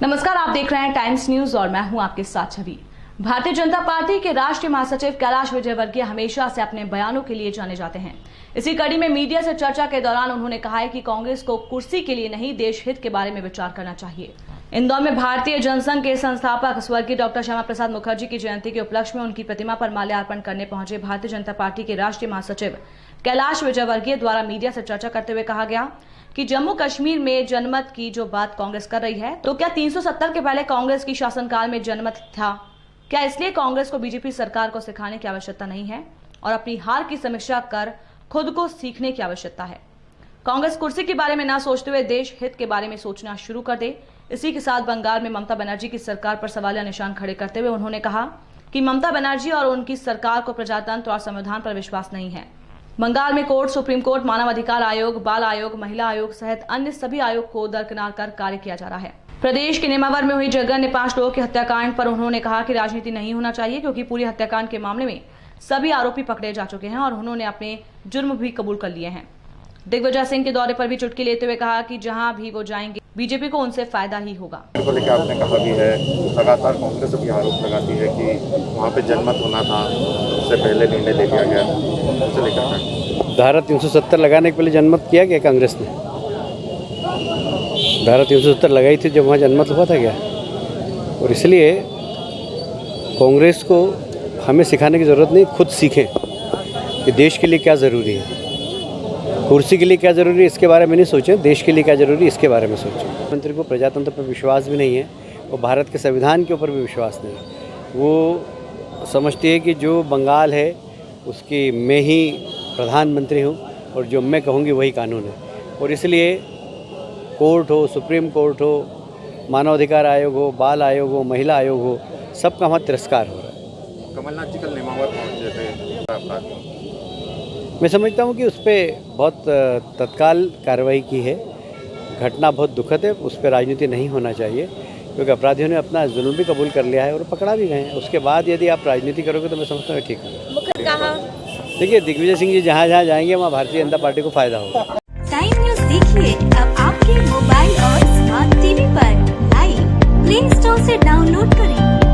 नमस्कार, आप देख रहे हैं टाइम्स न्यूज और मैं हूं आपके साथ छवि। भारतीय जनता पार्टी के राष्ट्रीय महासचिव कैलाश विजयवर्गीय हमेशा से अपने बयानों के लिए जाने जाते हैं। इसी कड़ी में मीडिया से चर्चा के दौरान उन्होंने कहा है कि कांग्रेस को कुर्सी के लिए नहीं, देश हित के बारे में विचार करना चाहिए। इंदौर में भारतीय जनसंघ के संस्थापक स्वर्गीय डॉक्टर श्यामा प्रसाद मुखर्जी की जयंती के उपलक्ष्य में उनकी प्रतिमा पर माल्यार्पण करने पहुंचे भारतीय जनता पार्टी के राष्ट्रीय महासचिव कैलाश विजयवर्गीय द्वारा मीडिया से चर्चा करते हुए कहा गया कि जम्मू कश्मीर में जनमत की जो बात कांग्रेस कर रही है, तो क्या 370 के पहले कांग्रेस की शासनकाल में जनमत था? क्या इसलिए कांग्रेस को बीजेपी सरकार को सिखाने की आवश्यकता नहीं है और अपनी हार की समीक्षा कर खुद को सीखने की आवश्यकता है? कांग्रेस कुर्सी के बारे में ना सोचते हुए देश हित के बारे में सोचना शुरू कर दे। इसी के साथ बंगाल में ममता बनर्जी की सरकार पर सवालिया निशान खड़े करते हुए उन्होंने कहा कि ममता बनर्जी और उनकी सरकार को प्रजातंत्र और संविधान पर विश्वास नहीं है। बंगाल में कोर्ट, सुप्रीम कोर्ट, मानव अधिकार आयोग, बाल आयोग, महिला आयोग सहित अन्य सभी आयोग को दरकिनार कर कार्य किया जा रहा है। प्रदेश के नेमावर में हुई जघन्य 5 लोगों के हत्याकांड पर उन्होंने कहा कि राजनीति नहीं होना चाहिए, क्योंकि पूरी हत्याकांड के मामले में सभी आरोपी पकड़े जा चुके हैं और उन्होंने अपने जुर्म भी कबूल कर लिए हैं। दिग्विजय सिंह के दौरे पर भी चुटकी लेते हुए कहा कि जहां भी वो जाएंगे बीजेपी को उनसे फायदा ही होगा। आपने कहा भी है, लगातार कांग्रेस भी आरोप लगाती है कि वहाँ पे जनमत होना था, उससे पहले निर्णय ले लिया गया। उनसे लेकर धारा 370 लगाने के पहले जनमत किया गया कांग्रेस ने? धारा 370 लगाई थी जब वहाँ जनमत हुआ था क्या? और इसलिए कांग्रेस को हमें सिखाने की ज़रूरत नहीं, खुद सीखें कि देश के लिए क्या ज़रूरी है, कुर्सी के लिए क्या ज़रूरी है इसके बारे में नहीं सोचें, देश के लिए क्या ज़रूरी है इसके बारे में सोचें। मंत्री को प्रजातंत्र पर विश्वास भी नहीं है और भारत के संविधान के ऊपर भी विश्वास नहीं है। वो समझती है कि जो बंगाल है उसकी मैं ही प्रधानमंत्री हूँ और जो मैं कहूँगी वही कानून है। और इसलिए कोर्ट हो, सुप्रीम कोर्ट हो, मानवाधिकार आयोग हो, बाल आयोग हो, महिला आयोग हो, सबका वहाँ तिरस्कार हो रहा है। कमलनाथ जी कल नेमावर पहुँचे थे, मैं समझता हूँ कि उस पर बहुत तत्काल कार्रवाई की है। घटना बहुत दुखद है, उस पर राजनीति नहीं होना चाहिए, क्योंकि अपराधियों ने अपना जुल्म भी कबूल कर लिया है और पकड़ा भी गए हैं। उसके बाद यदि आप राजनीति करोगे तो मैं समझता हूँ ठीक है। देखिए, दिग्विजय सिंह जी जहाँ जहाँ जाएंगे वहाँ भारतीय जनता पार्टी को फायदा होगा। टाइम न्यूज देखिए अब आपके मोबाइल और स्मार्ट टीवी पर लाइव प्ले स्टोर से डाउनलोड करें।